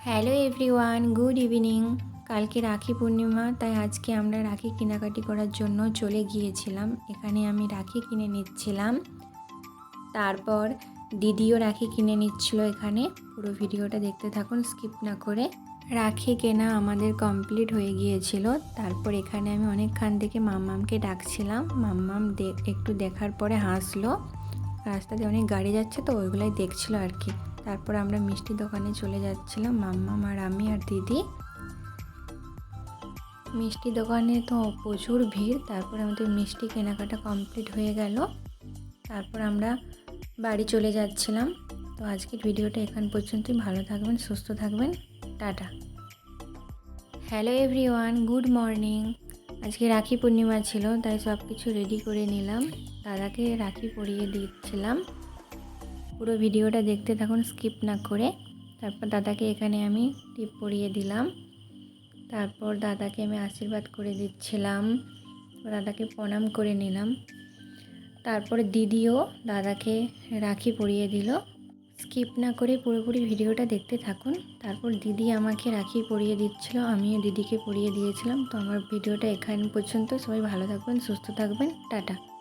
Hello everyone, good evening. কালকে রাখি পূর্ণিমা, তাই আজকে আমরা রাখি কেনাকাটি করার জন্য চলে গিয়েছিলাম। এখানে আমি রাখি কিনে নিচ্ছিলাম, তারপর দিদিও রাখি কিনে নিচ্ছিল। এখানে পুরো ভিডিওটা দেখতে থাকুন, স্কিপ না করে। রাখি কেনা আমাদের কমপ্লিট হয়ে গিয়েছিল। তারপর এখানে আমি অনেকক্ষণ থেকে মাম্মামকে ডাকছিলাম। মাম্মাম একটু দেখার পরে হাসলো। রাস্তাতে অনেক গাড়ি যাচ্ছে তো ওইগুলাই দেখছিল আর কি। তারপর আমরা মিষ্টি দোকানে চলে যাচ্ছিলাম, মাম্মাম আর আমি আর দিদি। মিষ্টি দোকানে তো প্রচুর ভিড়। তারপর আমাদের মিষ্টি কেনাকাটা কমপ্লিট হয়ে গেল। তারপর আমরা বাড়ি চলে যাচ্ছিলাম। তো আজকের ভিডিওটা এখান পর্যন্তই। ভালো থাকবেন, সুস্থ থাকবেন, tata. Hello everyone, good morning. আজকে রাখি পূর্ণিমা ছিল, তাই সব কিছু রেডি করে নিলাম। দাদাকে রাখি পরিয়ে দিচ্ছিলাম। পুরো ভিডিওটা দেখতে থাকুন, স্কিপ না করে। তারপর দাদাকে এখানে আমি টিপ পরিয়ে দিলাম। তারপর দাদাকে আমি আশীর্বাদ করে দিচ্ছিলাম, দাদাকে প্রণাম করে নিলাম। তারপর দিদিও দাদাকে রাখি পরিয়ে দিল। স্কিপ না করে পুরোপুরি ভিডিওটা দেখতে থাকুন। তারপর দিদি আমাকে রাখি পরিয়ে দিচ্ছিল, আমিও দিদিকে পরিয়ে দিয়েছিলাম। তো আমার ভিডিওটা এখান পর্যন্ত। সবাই ভালো থাকবেন, সুস্থ থাকবেন, টাটা।